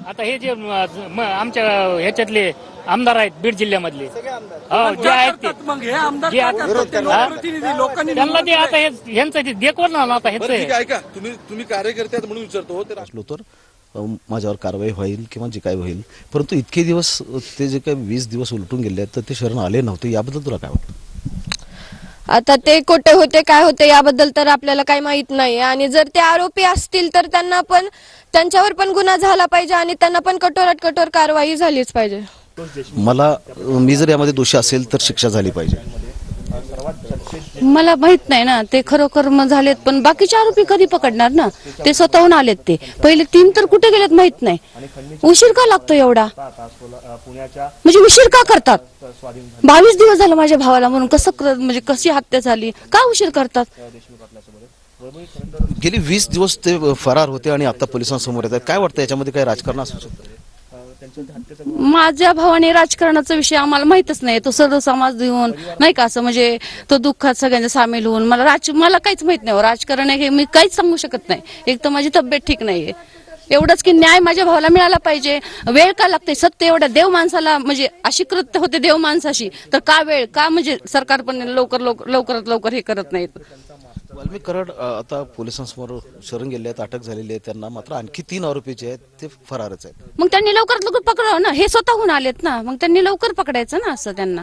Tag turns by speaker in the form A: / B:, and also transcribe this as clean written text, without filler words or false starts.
A: आता हे जे आमच्या ह्याच्यातले आमदार आहेत बीड जिल्ह्यामधले जे आहेत ते
B: मग हे आमदार
A: जे
B: का
A: आहेत,
B: करतात? ते लोकप्रतिनिधी लोकांनी
A: त्यांना ते आता ह्यांचं ते देखवलं ना आता
C: बरं, ठीक
A: ह्याचं
C: आहे, ऐका तुम्ही कार्यकर्ते आहेत म्हणून विचारतो हो ते
D: असलो तर माझ्यावर कारवाई होईल किंवा जे काय होईल, परंतु इतके दिवस ते जे काही 20 दिवस उलटून गेले तर ते शरण आले नव्हते, याबद्दल तुला काय वाटतं?
E: आता ते कुठे होते काय होते याबद्दल तर आपल्याला काही माहित नाही आणि जर ते आरोपी असतील तर त्यांना पण त्यांच्यावर पण गुन्हा झाला पाहिजे आणि त्यांना पण कठोरात कठोर कारवाई झालीच पाहिजे.
D: मी जर यामध्ये दोषी असेल तर शिक्षा झाली पाहिजे.
F: मला माहित नाही ना ते खरोखर झालेत, पण बाकीचे आरोपी कधी पकडणार ना? ते स्वतःहून आलेत, ते पहिले 3 तर कुठे गेलेत माहित नाही. उशीर का लागतो एवढा? म्हणजे उशीर का करतात? 22 दिवस झालं माझ्या भावाला, म्हणून म्हणजे कशी हत्या झाली, का उशीर करतात?
D: गेली 20 दिवस ते फरार होते आणि आता पोलिसांसमोर येतात. काय वाटतं याच्यामध्ये काय राजकारण असू शकतं?
F: माझ्या भावाने राजकारणाचा विषय आम्हाला माहितच नाही. तो सर्व समाज देऊन नाही का असं म्हणजे तो दुःखात सगळ्यांचा सामील होऊन मला काहीच माहित नाही. राजकारण आहे हे मी काहीच सांगू शकत नाही. एक तर माझी तब्येत ठीक नाहीये, एवढंच की न्याय माझ्या भावाला मिळाला पाहिजे. वेळ का लागते? सत्य एवढ्या देव माणसाला म्हणजे अशी कृत्य होते देव माणसाशी, तर का वेळ का? म्हणजे सरकार पण लवकरात लवकर हे करत नाहीत.
D: वाल्मिक कराड आता पोलिसांसमोर शरण गेले आहेत, अटक झालेली आहे त्यांना, मात्र आणखी 3 आरोपी जे आहेत ते फरारच आहेत.
F: मग त्यांनी लवकरात लवकर पकडावं ना, हे स्वतःहून आलेत ना, मग त्यांनी लवकर पकडायचं ना असं त्यांना.